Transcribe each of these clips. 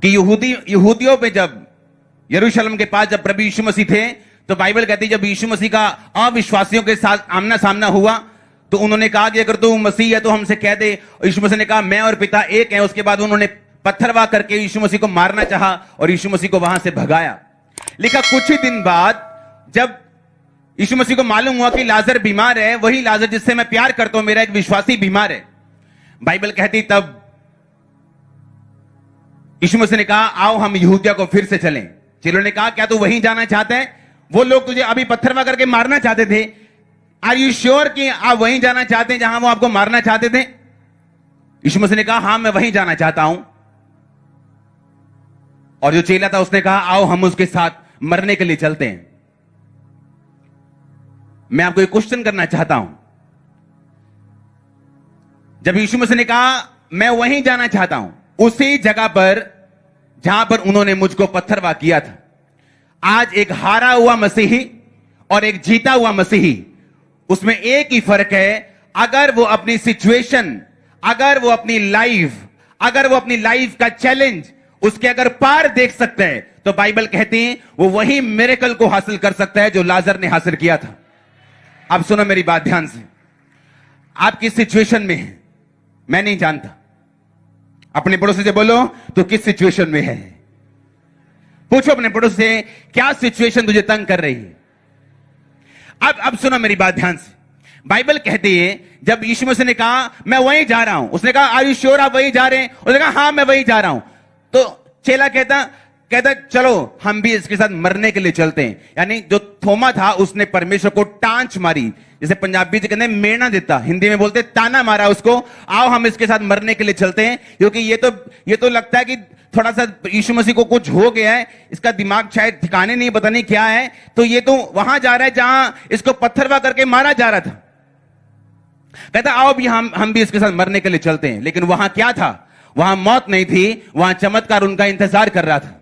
कि यहूदियों पे जब यरूशलेम के पास जब प्रभु यीशु मसीह थे, तो बाइबल कहती है जब यीशु मसीह का अविश्वासियों के साथ आमना सामना हुआ, तो उन्होंने कहा कि अगर तू मसीह है तो हमसे कह दे। यीशु मसीह ने कहा मैं और पिता एक हैं। उसके बाद उन्होंने पत्थरवाह करके यीशु मसीह को मारना चाहा और यीशु मसीह को वहां से भगाया। लिखा कुछ ही दिन बाद जब यीशु मसीह को मालूम हुआ कि लाजर बीमार है, वही लाजर जिससे मैं प्यार करता हूं, मेरा एक विश्वासी बीमार है, बाइबल कहती तब यीशु मसीह ने कहा आओ हम यहूदिया को फिर से चलें। चेलों ने कहा क्या तू वहीं जाना चाहता है? वो लोग तुझे अभी पत्थरवाह करके मारना चाहते थे। आर यू श्योर कि आप वहीं जाना चाहते हैं जहां वो आपको मारना चाहते थे? यीशु मसीह ने कहा हां मैं वहीं जाना चाहता हूं। और जो चेला था उसने कहा आओ हम उसके साथ मरने के लिए चलते हैं। मैं आपको एक क्वेश्चन करना चाहता हूं। जब यीशु मसीह ने कहा मैं वहीं जाना चाहता हूं, उसी जगह पर जहां पर उन्होंने मुझको पत्थरवाह किया था, आज एक हारा हुआ मसीही और एक जीता हुआ मसीही, उसमें एक ही फर्क है। अगर वो अपनी सिचुएशन, अगर वो अपनी लाइफ, अगर वो अपनी लाइफ का चैलेंज उसके अगर पार देख सकते हैं, तो बाइबल कहती है वो वही मिरेकल को हासिल कर सकता है जो लाजर ने हासिल किया था। अब सुनो मेरी बात ध्यान से। आप किस सिचुएशन में हैं मैं नहीं जानता। अपने पड़ोसी से बोलो तो किस सिचुएशन में है। पूछो अपने पड़ोसी से क्या सिचुएशन तुझे तंग कर रही है। अब सुनो मेरी बात ध्यान से। बाइबल कहती है जब यीशु मसीह ने कहा मैं वहीं जा रहा हूं, उसने कहा आर यू श्योर आप वहीं जा रहे हैं? उसने कहा हां मैं वहीं जा रहा हूं। तो चेला कहता चलो हम भी इसके साथ मरने के लिए चलते हैं। यानी जो थोमा था उसने परमेश्वर को टांच मारी, जैसे पंजाबी से कहते हैं मेणा देता, हिंदी में बोलते ताना मारा उसको, आओ हम इसके साथ मरने के लिए चलते हैं। क्योंकि ये तो लगता है कि थोड़ा सा यीशु मसीह को कुछ हो गया है, इसका दिमाग शायद ठिकाने नहीं, पता नहीं क्या है, तो ये तो वहां जा रहा है जहां इसको पत्थरवाह करके मारा जा रहा था। कहता आओ भी हम भी इसके साथ मरने के लिए चलते हैं। लेकिन वहां क्या था? वहां मौत नहीं थी, वहां चमत्कार उनका इंतजार कर रहा था।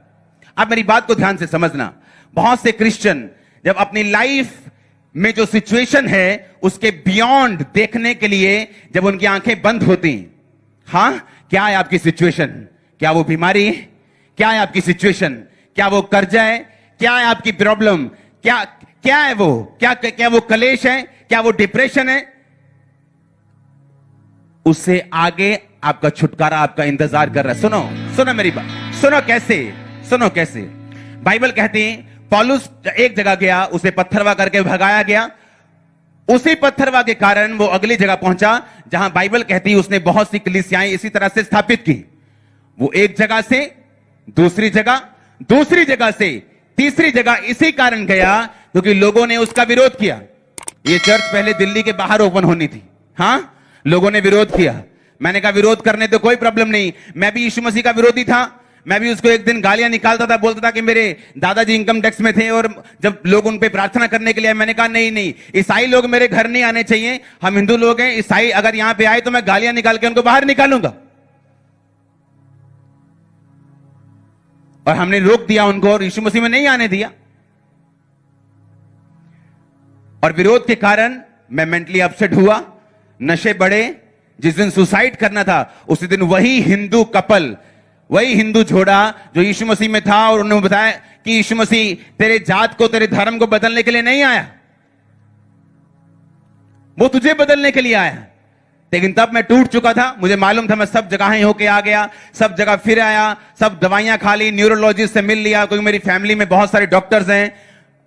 अब मेरी बात को ध्यान से समझना। बहुत से क्रिश्चियन जब अपनी लाइफ में जो सिचुएशन है उसके बियॉन्ड देखने के लिए जब उनकी आंखें बंद होती, हां क्या है आपकी सिचुएशन? क्या वो बीमारी है? क्या है आपकी सिचुएशन? क्या वो कर्जा है? क्या है आपकी प्रॉब्लम? क्या है वो? क्या वो कलेश है? क्या वो डिप्रेशन है? उससे आगे आपका छुटकारा आपका इंतजार कर रहा है। सुनो मेरी बात, सुनो कैसे। बाइबल कहती है पौलुस एक जगह गया, उसे पत्थरवाह करके भगाया गया। उसी पत्थरवाह के कारण वो अगली जगह पहुंचा जहां बाइबल कहती है उसने बहुत सी कलीसियाएं इसी तरह से स्थापित की। वो एक जगह से दूसरी जगह से तीसरी जगह इसी कारण गया क्योंकि लोगों ने उसका विरोध किया। ये चर्च पहले दिल्ली के बाहर ओपन होनी थी, हां लोगों ने विरोध किया। मैंने कहा विरोध करने तो कोई प्रॉब्लम नहीं, मैं भी यीशु मसीह का विरोधी था। मैं भी उसको एक दिन गालियां निकालता था, बोलता था कि मेरे दादाजी इनकम टैक्स में थे और जब लोग उन पे प्रार्थना करने के लिए, मैंने कहा नहीं ईसाई लोग मेरे घर नहीं आने चाहिए, हम हिंदू लोग हैं, ईसाई अगर यहां पे आए तो मैं गालियां निकाल के उनको बाहर निकालूंगा। और हमने रोक दिया उनको और यीशु मसीह में नहीं आने दिया। और विरोध के कारण मैं मेंटली अपसेट हुआ, नशे बढ़े। जिस दिन सुसाइड करना था उसी दिन वही हिंदू कपल, वही हिंदू जोड़ा जो यीशु मसीह में था, और उन्होंने बताया कि यीशु मसीह तेरे जात को, तेरे धर्म को बदलने के लिए नहीं आया, वो तुझे बदलने के लिए आया। लेकिन तब मैं टूट चुका था, मुझे मालूम था, मैं सब जगह ही होके आ गया, सब जगह फिर आया, सब दवाइयां खा ली, न्यूरोलॉजिस्ट से मिल लिया, क्योंकि मेरी फैमिली में बहुत सारे डॉक्टर्स हैं,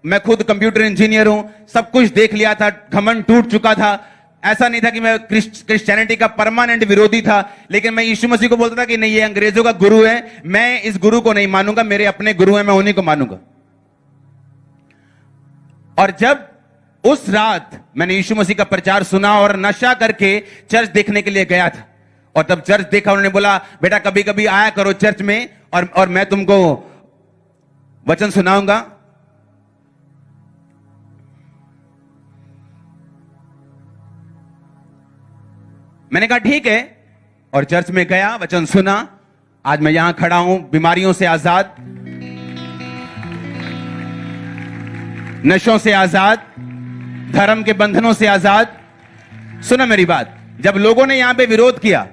मैं खुद कंप्यूटर इंजीनियर हूं, सब कुछ देख लिया था, घमंड टूट चुका था। ऐसा नहीं था कि मैं क्रिश्चियनिटी का परमानेंट विरोधी था, लेकिन मैं यीशु मसीह को बोलता था कि नहीं ये अंग्रेजों का गुरु है, मैं इस गुरु को नहीं मानूंगा, मेरे अपने गुरु हैं, मैं उन्हीं को मानूंगा। और जब उस रात मैंने यीशु मसीह का प्रचार सुना और नशा करके चर्च देखने के लिए गया था, और तब चर्च देखा, उन्होंने बोला बेटा कभी कभी आया करो चर्च में और मैं तुमको वचन सुनाऊंगा। मैंने कहा ठीक है, और चर्च में गया, वचन सुना। आज मैं यहां खड़ा हूं बीमारियों से आजाद, नशों से आजाद, धर्म के बंधनों से आजाद। सुनो मेरी बात, जब लोगों ने यहां पे विरोध किया,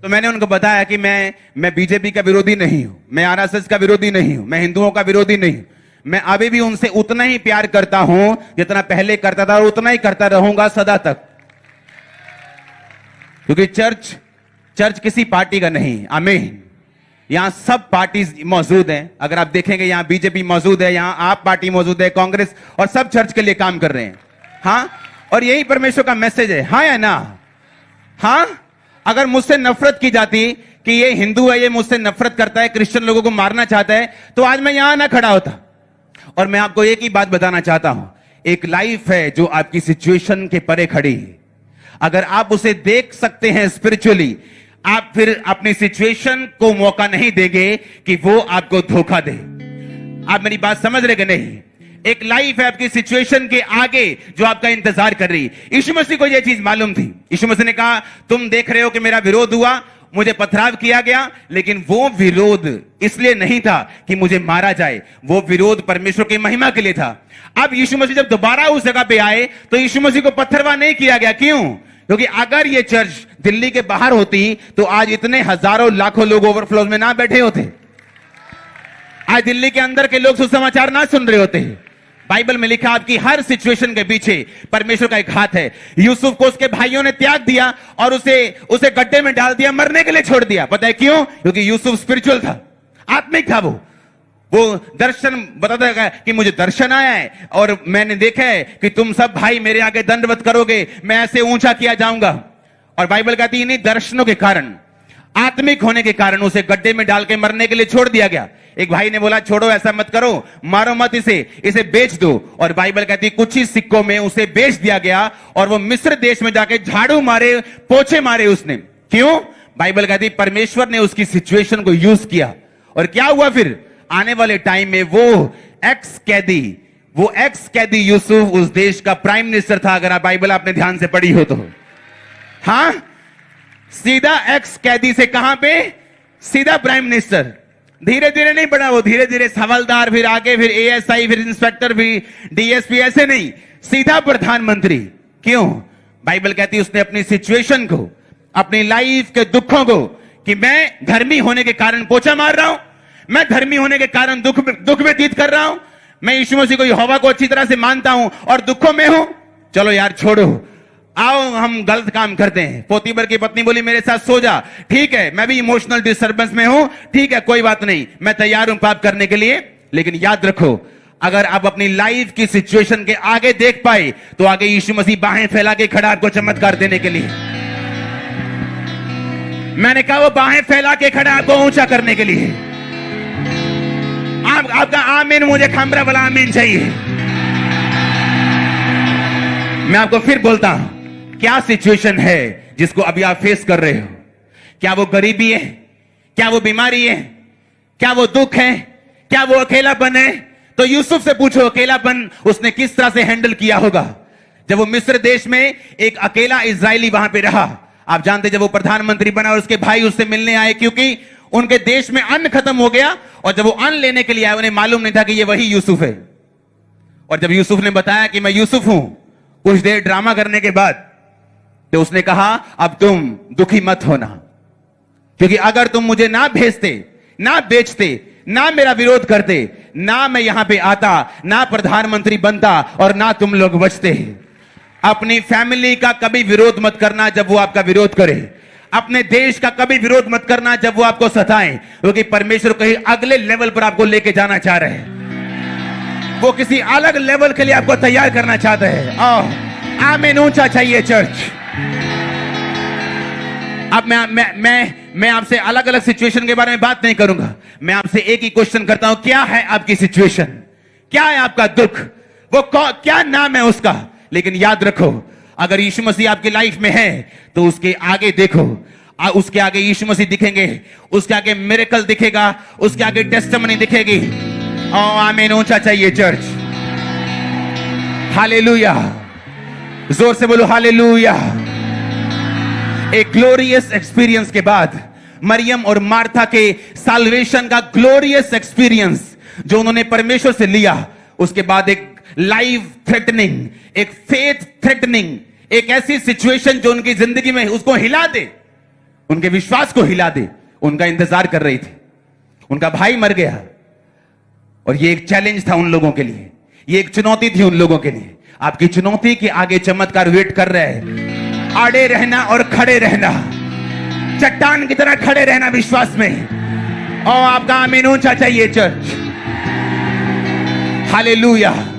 तो मैंने उनको बताया कि मैं बीजेपी का विरोधी नहीं हूं, मैं आरएसएस का विरोधी नहीं हूं, मैं हिंदुओं का विरोधी नहीं हूं। मैं अभी भी उनसे उतना ही प्यार करता हूं जितना पहले करता था और उतना ही करता रहूंगा सदा तक, क्योंकि चर्च किसी पार्टी का नहीं। आमीन। यहां सब पार्टी मौजूद हैं। अगर आप देखेंगे यहां बीजेपी मौजूद है, यहां आप पार्टी मौजूद है, कांग्रेस, और सब चर्च के लिए काम कर रहे हैं। हां, और यही परमेश्वर का मैसेज है। हां या ना? हां, अगर मुझसे नफरत की जाती कि ये हिंदू है, ये मुझसे नफरत करता है, क्रिश्चियन लोगों को मारना चाहता है, तो आज मैं यहां ना खड़ा होता। और मैं आपको एक ही बात बताना चाहता हूं, एक लाइफ है जो आपकी सिचुएशन के परे खड़ी है। अगर आप उसे देख सकते हैं स्पिरिचुअली, आप फिर अपनी सिचुएशन को मौका नहीं देंगे कि वो आपको धोखा दे। आप मेरी बात समझ रहे कि नहीं? एक लाइफ है आपकी सिचुएशन के आगे जो आपका इंतजार कर रही। यीशु मसीह को यह चीज मालूम थी। यीशु मसीह ने कहा, तुम देख रहे हो कि मेरा विरोध हुआ, मुझे पथराव किया गया, लेकिन वो विरोध इसलिए नहीं था कि मुझे मारा जाए, वो विरोध परमेश्वर की महिमा के लिए था। अब यीशु मसीह जब दोबारा उस जगह पे आए तो यीशु मसीह को पत्थरवा नहीं किया गया। क्यों? क्योंकि अगर ये चर्च दिल्ली के बाहर होती तो आज इतने हजारों लाखों लोग ओवरफ्लो में ना बैठे होते। आज दिल्ली के अंदर के लोग सुसमाचार ना सुन रहे होते। बाइबल में लिखा, आपकी हर सिचुएशन के पीछे परमेश्वर का एक हाथ है। यूसुफ को उसके भाइयों ने त्याग दिया और उसे गड्ढे में डाल दिया, मरने के लिए छोड़ दिया। पता है क्यों? क्योंकि यूसुफ स्पिरिचुअल था, आत्मिक था। वो दर्शन बताता है कि मुझे दर्शन आया है और मैंने देखा है कि तुम सब भाई मेरे आगे दंडवत करोगे, मैं ऐसे ऊंचा किया जाऊंगा। और बाइबल कहती है, इन्हीं दर्शनों के कारण, आत्मिक होने के कारण उसे गड्ढे में डाल के मरने के लिए छोड़ दिया गया। एक भाई ने बोला, छोड़ो, ऐसा मत करो, मारो मत इसे बेच दो। और बाइबल कहती है कुछ ही सिक्कों में उसे बेच दिया गया और वो मिस्र देश में जाके झाड़ू मारे, पोछे मारे उसने। क्यों? बाइबल कहती है परमेश्वर ने उसकी सिचुएशन को यूज किया। और क्या हुआ फिर? आने वाले टाइम में वो एक्स कैदी यूसुफ उस देश का प्राइम मिनिस्टर था। अगर आप बाइबल आपने ध्यान से पढ़ी हो तो। हां, सीधा एक्स कैदी से कहां पे? सीधा प्राइम मिनिस्टर। धीरे धीरे नहीं बढ़ा वो, धीरे धीरे हवलदार, फिर आगे फिर एएसआई, फिर इंस्पेक्टर, फिर डीएसपी, ऐसे नहीं, सीधा प्रधानमंत्री। क्यों? बाइबल कहती है उसने अपनी सिचुएशन को, अपनी लाइफ के दुखों को, कि मैं धर्मी होने के कारण पोछा मार रहा हूं, मैं धर्मी होने के कारण दुख व्यतीत कर रहा हूं, मैं यीशु मसीह को, यहोवा को अच्छी तरह से मानता हूं और दुखों में हूं। चलो यार छोड़ो, आओ हम गलत काम करते हैं। पोतीबर की पत्नी बोली, मेरे साथ सो जा। ठीक है, मैं भी इमोशनल डिस्टर्बेंस में हूं, ठीक है, कोई बात नहीं, मैं तैयार हूं पाप करने के लिए। लेकिन याद रखो, अगर आप अपनी लाइफ की सिचुएशन के आगे देख पाए तो आगे यीशु मसीह बाहें फैला के खड़ा आपको चमत्कार देने के लिए। मैंने कहा वो बाहें फैला के खड़ा आपको ऊंचा करने के लिए। आपका आमीन मुझे खंबरा वाला आमीन चाहिए। मैं आपको फिर बोलता हूं, क्या सिचुएशन है जिसको अभी आप फेस कर रहे हो? क्या वो गरीबी है? क्या वो बीमारी है? क्या वो दुख है? क्या वो अकेलापन है? तो यूसुफ से पूछो, अकेलापन उसने किस तरह से हैंडल किया होगा जब वो मिस्र देश में एक अकेला इजरायली वहां पे रहा। आप जानते, जब वो प्रधानमंत्री बना और उसके भाई उससे मिलने आए, क्योंकि उनके देश में अन्न खत्म हो गया, और जब वो अन्न लेने के लिए आए उन्हें मालूम नहीं था कि ये वही यूसुफ है। और जब यूसुफ ने बताया कि मैं यूसुफ हूं, कुछ देर ड्रामा करने के बाद तो उसने कहा, अब तुम दुखी मत होना, क्योंकि अगर तुम मुझे ना भेजते, ना बेचते, ना मेरा विरोध करते, ना मैं यहां पे आता, ना प्रधानमंत्री बनता और ना तुम लोग बचते। अपनी फैमिली का कभी विरोध मत करना जब वो आपका विरोध करे। अपने देश का कभी विरोध मत करना जब वो आपको सताएं, क्योंकि परमेश्वर कहीं अगले लेवल पर आपको लेके जाना चाह रहे हैं। वो किसी अलग लेवल के लिए आपको तैयार करना चाहते हैं। आमीन ऊंचा चाहिए चर्च। अब मैं आपसे अलग अलग सिचुएशन के बारे में बात नहीं करूंगा। मैं आपसे एक ही क्वेश्चन करता हूं, क्या है आपकी सिचुएशन? क्या है आपका दुख? वो क्या नाम है उसका? लेकिन याद रखो, अगर यीशु मसीह आपकी लाइफ में है तो उसके आगे देखो, उसके आगे यीशु मसीह दिखेंगे, उसके आगे मिरेकल दिखेगा, उसके आगे टेस्टिमनी दिखेगी। आमीन ऊंचा चाहिए चर्च। हालेलुया, जोर से बोलो हालेलुया। एक ग्लोरियस एक्सपीरियंस के बाद, मरियम और मार्था के साल्वेशन का ग्लोरियस एक्सपीरियंस जो उन्होंने परमेश्वर से लिया, उसके बाद एक लाइफ थ्रेटनिंग, एक फेथ थ्रेटनिंग, एक ऐसी सिचुएशन जो उनकी जिंदगी में उसको हिला दे, उनके विश्वास को हिला दे, उनका इंतजार कर रही थी। उनका भाई मर गया और ये एक चैलेंज था उन लोगों के लिए, ये एक चुनौती थी उन लोगों के लिए। आपकी चुनौती के आगे चमत्कार वेट कर रहे हैं। अड़े रहना और खड़े रहना, चट्टान की तरह खड़े रहना विश्वास में। और आपका आमीन ऊंचा चाहिए चर्च। हालेलुया।